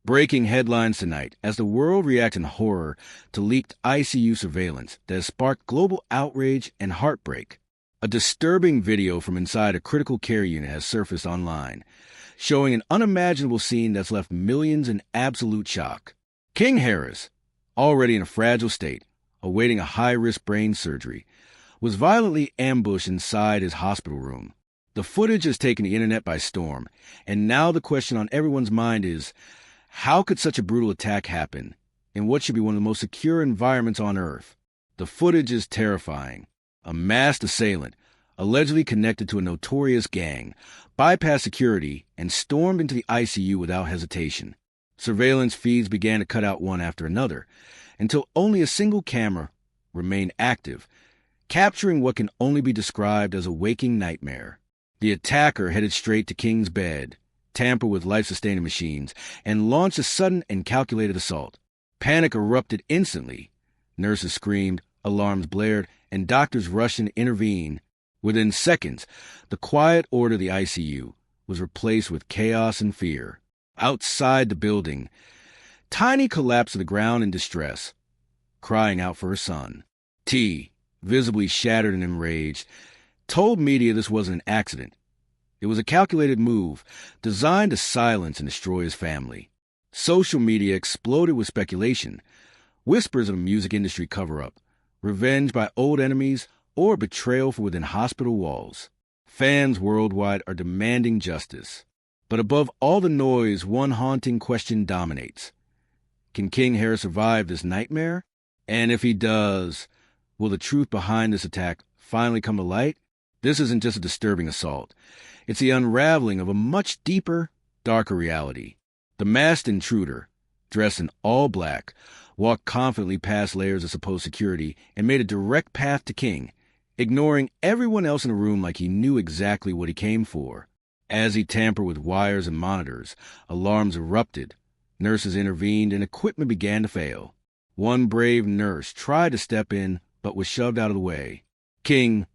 Breaking headlines tonight as the world reacts in horror to leaked ICU surveillance that has sparked global outrage and heartbreak. A disturbing video from inside a critical care unit has surfaced online, showing an unimaginable scene that's left millions in absolute shock. King Harris, already in a fragile state, awaiting a high-risk brain surgery, was violently ambushed inside his hospital room. The footage has taken the internet by storm, and now the question on everyone's mind is, how could such a brutal attack happen in what should be one of the most secure environments on Earth? The footage is terrifying. A masked assailant, allegedly connected to a notorious gang, bypassed security and stormed into the ICU without hesitation. Surveillance feeds began to cut out one after another, until only a single camera remained active, capturing what can only be described as a waking nightmare. The attacker headed straight to King's bed, tampered with life-sustaining machines, and launched a sudden and calculated assault. Panic erupted instantly. Nurses screamed, alarms blared, and doctors rushed in to intervene. Within seconds, the quiet order of the ICU was replaced with chaos and fear. Outside the building, Tiny collapsed to the ground in distress, crying out for her son. T, visibly shattered and enraged, told media this wasn't an accident. It was a calculated move designed to silence and destroy his family. Social media exploded with speculation, whispers of a music industry cover-up, revenge by old enemies, or betrayal from within hospital walls. Fans worldwide are demanding justice. But above all the noise, one haunting question dominates. Can King Harris survive this nightmare? And if he does, will the truth behind this attack finally come to light? This isn't just a disturbing assault. It's the unraveling of a much deeper, darker reality. The masked intruder, dressed in all black, walked confidently past layers of supposed security and made a direct path to King, ignoring everyone else in the room like he knew exactly what he came for. As he tampered with wires and monitors, alarms erupted, nurses intervened, and equipment began to fail. One brave nurse tried to step in, but was shoved out of the way. King,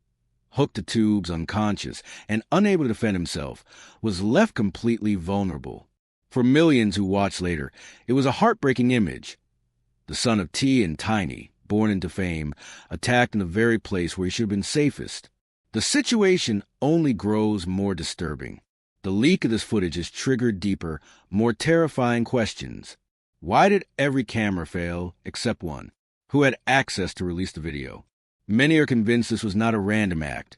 hooked to tubes, unconscious, and unable to defend himself, was left completely vulnerable. For millions who watched later, it was a heartbreaking image. The son of T and Tiny, born into fame, attacked in the very place where he should have been safest. The situation only grows more disturbing. The leak of this footage has triggered deeper, more terrifying questions. Why did every camera fail except one? Who had access to release the video? Many are convinced this was not a random act,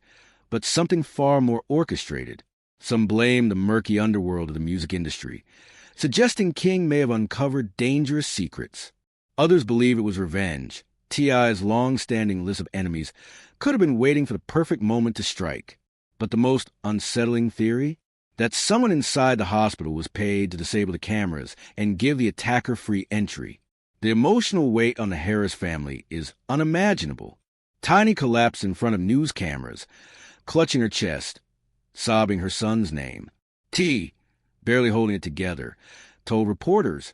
but something far more orchestrated. Some blame the murky underworld of the music industry, suggesting King may have uncovered dangerous secrets. Others believe it was revenge. T.I.'s long-standing list of enemies could have been waiting for the perfect moment to strike. But the most unsettling theory? That someone inside the hospital was paid to disable the cameras and give the attacker free entry. The emotional weight on the Harris family is unimaginable. Tiny collapsed in front of news cameras, clutching her chest, sobbing her son's name. T, barely holding it together, told reporters,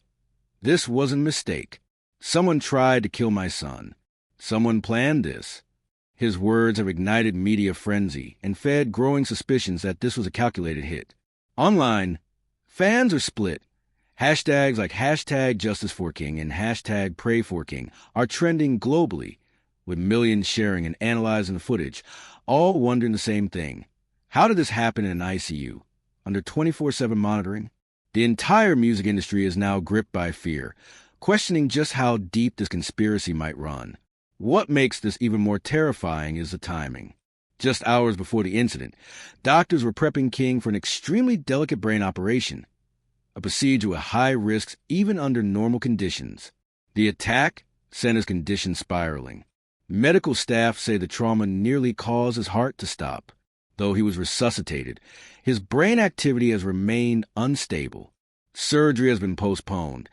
"This wasn't a mistake. Someone tried to kill my son. Someone planned this." His words have ignited media frenzy and fed growing suspicions that this was a calculated hit. Online, fans are split. Hashtags like #JusticeForKing and #PrayForKing are trending globally, with millions sharing and analyzing the footage, all wondering the same thing. How did this happen in an ICU, under 24/7 monitoring? The entire music industry is now gripped by fear, questioning just how deep this conspiracy might run. What makes this even more terrifying is the timing. Just hours before the incident, doctors were prepping King for an extremely delicate brain operation, a procedure with high risks even under normal conditions. The attack sent his condition spiraling. Medical staff say the trauma nearly caused his heart to stop. Though he was resuscitated, his brain activity has remained unstable. Surgery has been postponed,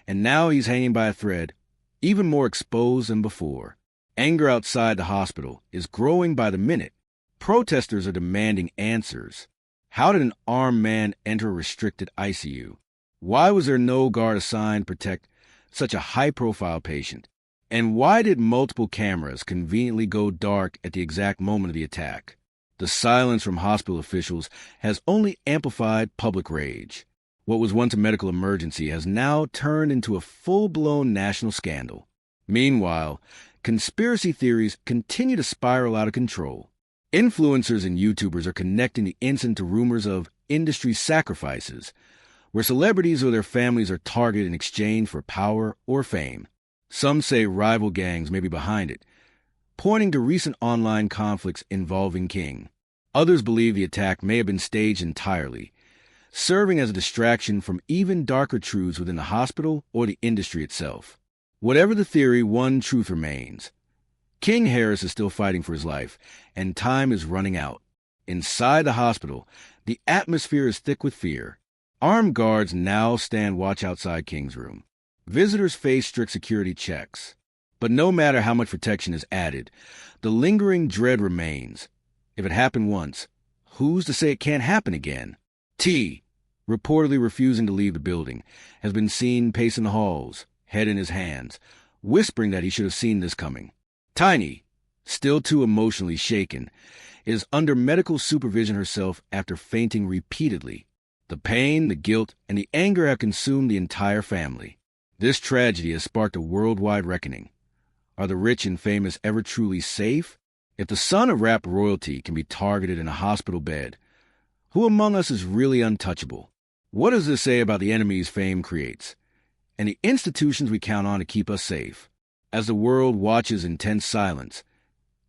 and now he's hanging by a thread, even more exposed than before. Anger outside the hospital is growing by the minute. Protesters are demanding answers. How did an armed man enter a restricted ICU? Why was there no guard assigned to protect such a high-profile patient? And why did multiple cameras conveniently go dark at the exact moment of the attack? The silence from hospital officials has only amplified public rage. What was once a medical emergency has now turned into a full-blown national scandal. Meanwhile, conspiracy theories continue to spiral out of control. Influencers and YouTubers are connecting the incident to rumors of industry sacrifices, where celebrities or their families are targeted in exchange for power or fame. Some say rival gangs may be behind it, pointing to recent online conflicts involving King. Others believe the attack may have been staged entirely, serving as a distraction from even darker truths within the hospital or the industry itself. Whatever the theory, one truth remains. King Harris is still fighting for his life, and time is running out. Inside the hospital, the atmosphere is thick with fear. Armed guards now stand watch outside King's room. Visitors face strict security checks. But no matter how much protection is added, the lingering dread remains. If it happened once, who's to say it can't happen again? T, reportedly refusing to leave the building, has been seen pacing the halls, head in his hands, whispering that he should have seen this coming. Tiny, still too emotionally shaken, is under medical supervision herself after fainting repeatedly. The pain, the guilt, and the anger have consumed the entire family. This tragedy has sparked a worldwide reckoning. Are the rich and famous ever truly safe? If the son of rap royalty can be targeted in a hospital bed, who among us is really untouchable? What does this say about the enemies fame creates, and the institutions we count on to keep us safe? As the world watches in tense silence,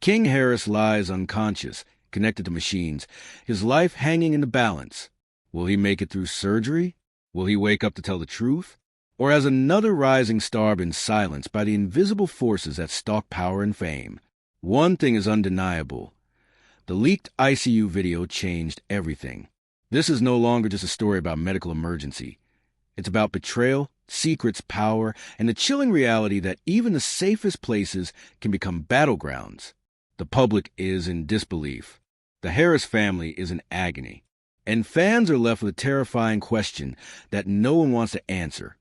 King Harris lies unconscious, connected to machines, his life hanging in the balance. Will he make it through surgery? Will he wake up to tell the truth? Or has another rising star been silenced by the invisible forces that stalk power and fame? One thing is undeniable. The leaked ICU video changed everything. This is no longer just a story about medical emergency. It's about betrayal, secrets, power, and the chilling reality that even the safest places can become battlegrounds. The public is in disbelief. The Harris family is in agony. And fans are left with a terrifying question that no one wants to answer.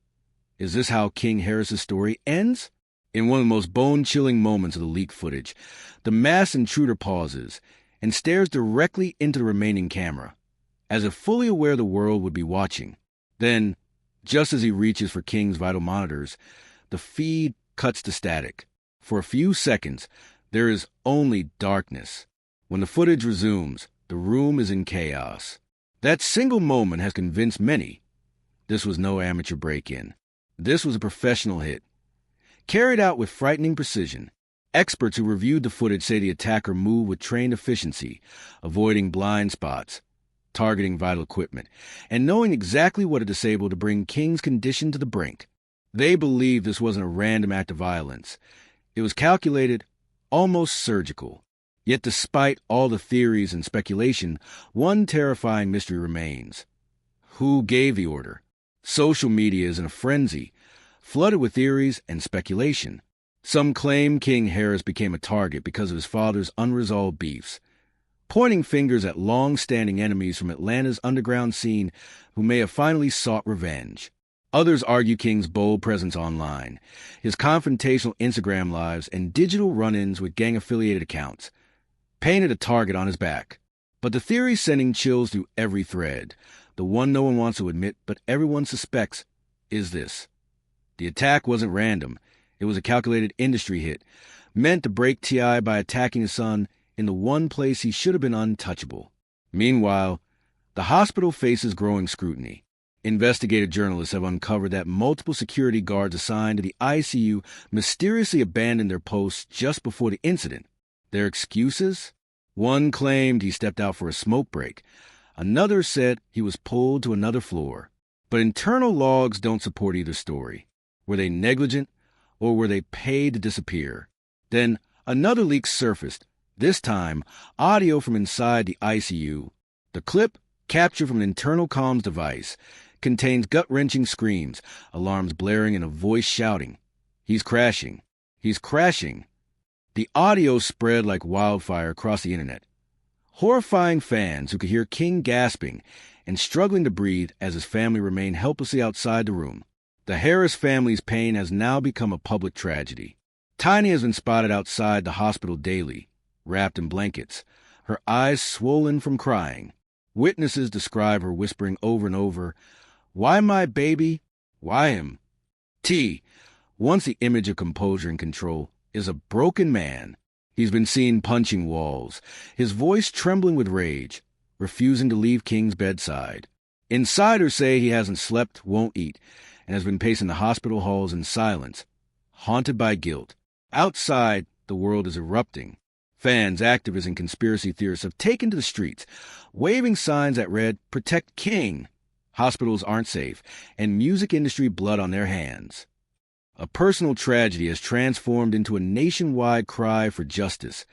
Is this how King Harris's story ends? In one of the most bone-chilling moments of the leaked footage, the masked intruder pauses and stares directly into the remaining camera, as if fully aware the world would be watching. Then, just as he reaches for King's vital monitors, the feed cuts to static. For a few seconds, there is only darkness. When the footage resumes, the room is in chaos. That single moment has convinced many. This was no amateur break-in. This was a professional hit, carried out with frightening precision. Experts who reviewed the footage say the attacker moved with trained efficiency, avoiding blind spots, targeting vital equipment, and knowing exactly what to disable to bring King's condition to the brink. They believe this wasn't a random act of violence. It was calculated, almost surgical. Yet despite all the theories and speculation, one terrifying mystery remains. Who gave the order? Social media is in a frenzy, flooded with theories and speculation. Some claim King Harris became a target because of his father's unresolved beefs, pointing fingers at long-standing enemies from Atlanta's underground scene who may have finally sought revenge. Others argue King's bold presence online, his confrontational Instagram lives, and digital run-ins with gang-affiliated accounts painted a target on his back. But the theory's sending chills through every thread. The one no one wants to admit, but everyone suspects, is this. The attack wasn't random. It was a calculated industry hit, meant to break T.I. by attacking his son in the one place he should have been untouchable. Meanwhile, the hospital faces growing scrutiny. Investigative journalists have uncovered that multiple security guards assigned to the ICU mysteriously abandoned their posts just before the incident. Their excuses? One claimed he stepped out for a smoke break. Another said he was pulled to another floor. But internal logs don't support either story. Were they negligent, or were they paid to disappear? Then another leak surfaced, this time audio from inside the ICU. The clip, captured from an internal comms device, contains gut-wrenching screams, alarms blaring, and a voice shouting, "He's crashing! He's crashing!" The audio spread like wildfire across the internet, horrifying fans who could hear King gasping and struggling to breathe as his family remained helplessly outside the room. The Harris family's pain has now become a public tragedy. Tiny has been spotted outside the hospital daily, wrapped in blankets, her eyes swollen from crying. Witnesses describe her whispering over and over, Why my baby? Why him? T, once the image of composure and control, is a broken man. He's been seen punching walls, his voice trembling with rage, refusing to leave King's bedside. Insiders say he hasn't slept, won't eat, and has been pacing the hospital halls in silence, haunted by guilt. Outside, the world is erupting. Fans, activists, and conspiracy theorists have taken to the streets, waving signs that read, "Protect King." Hospitals aren't safe, and music industry blood on their hands. A personal tragedy has transformed into a nationwide cry for justice,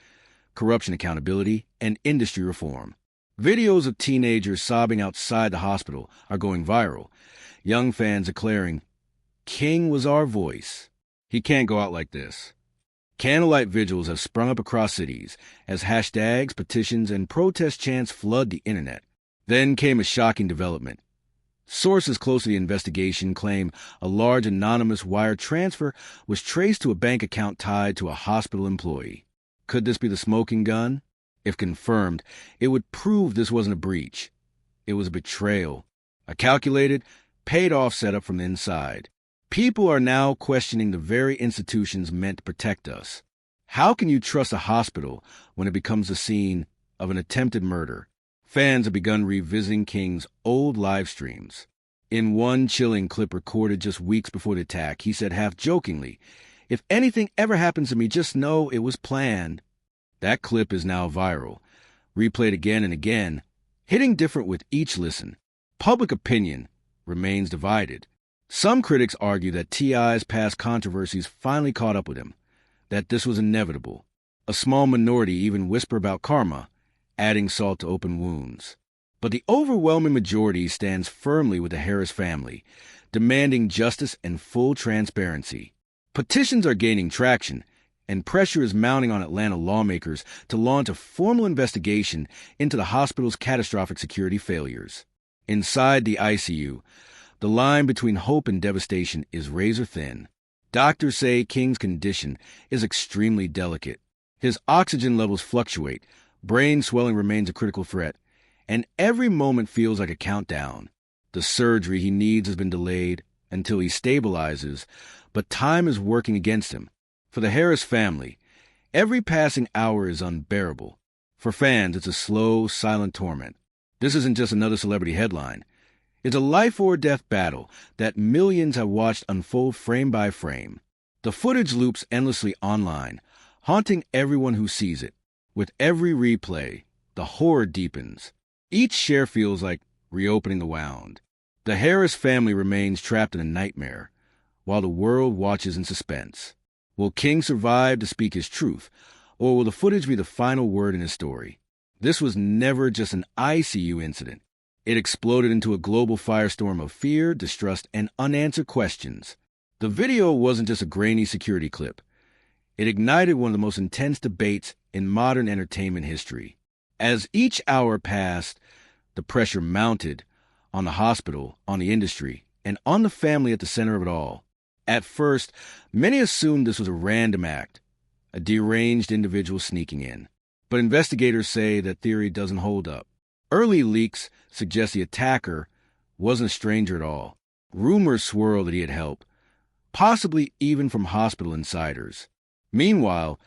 corruption accountability, and industry reform. Videos of teenagers sobbing outside the hospital are going viral, young fans declaring, "King was our voice. He can't go out like this." Candlelight vigils have sprung up across cities as hashtags, petitions, and protest chants flood the internet. Then came a shocking development. Sources close to the investigation claim a large anonymous wire transfer was traced to a bank account tied to a hospital employee. Could this be the smoking gun? If confirmed, it would prove this wasn't a breach. It was a betrayal, a calculated, paid-off setup from the inside. People are now questioning the very institutions meant to protect us. How can you trust a hospital when it becomes the scene of an attempted murder? Fans have begun revisiting King's old live streams. In one chilling clip recorded just weeks before the attack, he said half-jokingly, "If anything ever happens to me, just know it was planned." That clip is now viral, replayed again and again, hitting different with each listen. Public opinion remains divided. Some critics argue that T.I.'s past controversies finally caught up with him, that this was inevitable. A small minority even whisper about karma, adding salt to open wounds. But the overwhelming majority stands firmly with the Harris family, demanding justice and full transparency. Petitions are gaining traction, and pressure is mounting on Atlanta lawmakers to launch a formal investigation into the hospital's catastrophic security failures. Inside the ICU, the line between hope and devastation is razor thin. Doctors say King's condition is extremely delicate. His oxygen levels fluctuate, brain swelling remains a critical threat, and every moment feels like a countdown. The surgery he needs has been delayed until he stabilizes, but time is working against him. For the Harris family, every passing hour is unbearable. For fans, it's a slow, silent torment. This isn't just another celebrity headline. It's a life-or-death battle that millions have watched unfold frame by frame. The footage loops endlessly online, haunting everyone who sees it. With every replay, the horror deepens. Each share feels like reopening the wound. The Harris family remains trapped in a nightmare, while the world watches in suspense. Will King survive to speak his truth, or will the footage be the final word in his story? This was never just an ICU incident. It exploded into a global firestorm of fear, distrust, and unanswered questions. The video wasn't just a grainy security clip. It ignited one of the most intense debates in modern entertainment history. As each hour passed, the pressure mounted on the hospital, on the industry, and on the family at the center of it all. At first, many assumed this was a random act, a deranged individual sneaking in. But investigators say that theory doesn't hold up. Early leaks suggest the attacker wasn't a stranger at all. Rumors swirl that he had help, possibly even from hospital insiders. Meanwhile,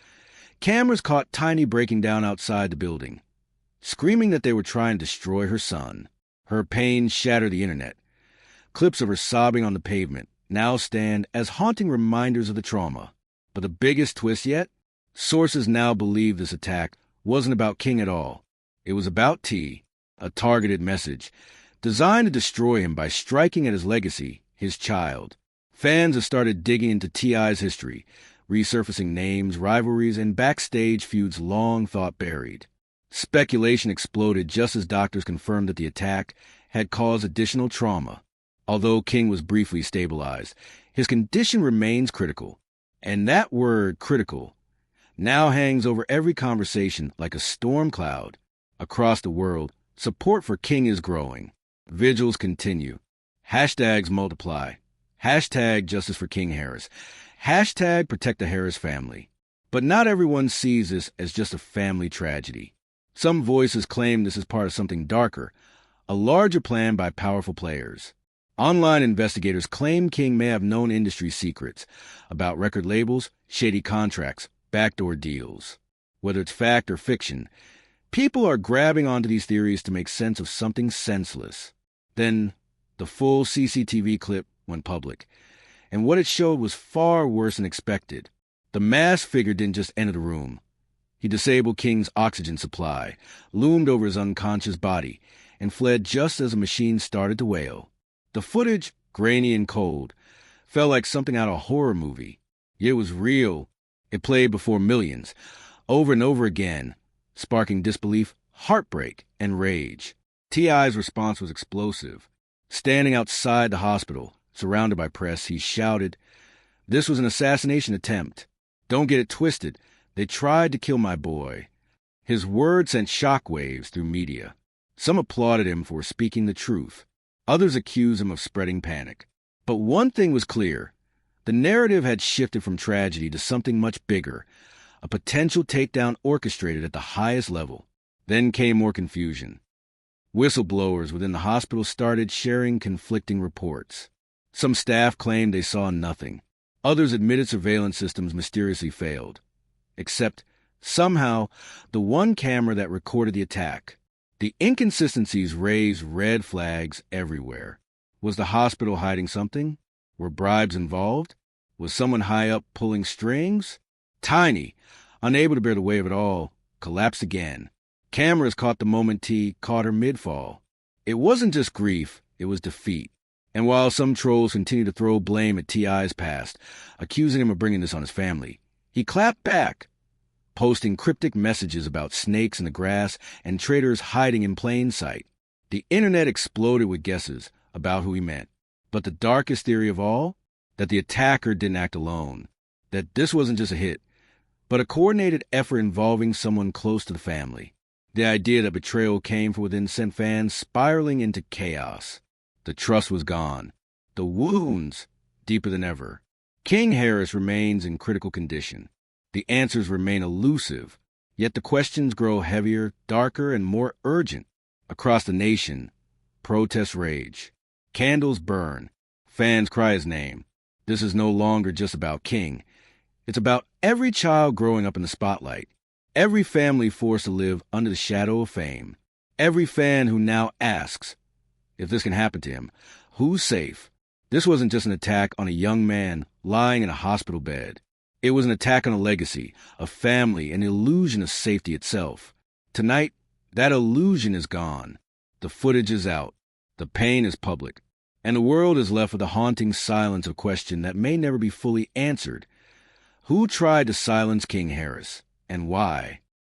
cameras caught Tiny breaking down outside the building, screaming that they were trying to destroy her son. Her pain shattered the internet. Clips of her sobbing on the pavement now stand as haunting reminders of the trauma. But the biggest twist yet? Sources now believe this attack wasn't about King at all. It was about T, a targeted message, designed to destroy him by striking at his legacy, his child. Fans have started digging into T.I.'s history, resurfacing names, rivalries, and backstage feuds long thought buried. Speculation exploded just as doctors confirmed that the attack had caused additional trauma. Although King was briefly stabilized, his condition remains critical. And that word, critical, now hangs over every conversation like a storm cloud. Across the world, support for King is growing. Vigils continue. Hashtags multiply. Hashtag Justice for King Harris. Hashtag Protect the Harris family. But not everyone sees this as just a family tragedy. Some voices claim this is part of something darker, a larger plan by powerful players. Online investigators claim King may have known industry secrets about record labels, shady contracts, backdoor deals. Whether it's fact or fiction, people are grabbing onto these theories to make sense of something senseless. Then, the full CCTV clip went public, and what it showed was far worse than expected. The masked figure didn't just enter the room. He disabled King's oxygen supply, loomed over his unconscious body, and fled just as the machine started to wail. The footage, grainy and cold, felt like something out of a horror movie. Yet it was real. It played before millions, over and over again, sparking disbelief, heartbreak, and rage. T.I.'s response was explosive. Standing outside the hospital, surrounded by press, he shouted, "This was an assassination attempt. Don't get it twisted. They tried to kill my boy." His words sent shockwaves through media. Some applauded him for speaking the truth. Others accused him of spreading panic. But one thing was clear. The narrative had shifted from tragedy to something much bigger, a potential takedown orchestrated at the highest level. Then came more confusion. Whistleblowers within the hospital started sharing conflicting reports. Some staff claimed they saw nothing. Others admitted surveillance systems mysteriously failed. Except, somehow, the one camera that recorded the attack. The inconsistencies raised red flags everywhere. Was the hospital hiding something? Were bribes involved? Was someone high up pulling strings? Tiny, unable to bear the weight of it all, collapsed again. Cameras caught the moment T caught her mid-fall. It wasn't just grief, it was defeat. And while some trolls continued to throw blame at T.I.'s past, accusing him of bringing this on his family, he clapped back, posting cryptic messages about snakes in the grass and traitors hiding in plain sight. The internet exploded with guesses about who he meant. But the darkest theory of all? That the attacker didn't act alone. That this wasn't just a hit, but a coordinated effort involving someone close to the family. The idea that betrayal came from within sent fans spiraling into chaos. The trust was gone. The wounds deeper than ever. King Harris remains in critical condition. The answers remain elusive, yet the questions grow heavier, darker, and more urgent. Across the nation, protests rage. Candles burn. Fans cry his name. This is no longer just about King. It's about every child growing up in the spotlight. Every family forced to live under the shadow of fame. Every fan who now asks, if this can happen to him, who's safe? This wasn't just an attack on a young man lying in a hospital bed. It was an attack on a legacy, a family, an illusion of safety itself. Tonight, that illusion is gone. The footage is out. The pain is public. And the world is left with a haunting silence of question that may never be fully answered. Who tried to silence King Harris, and why?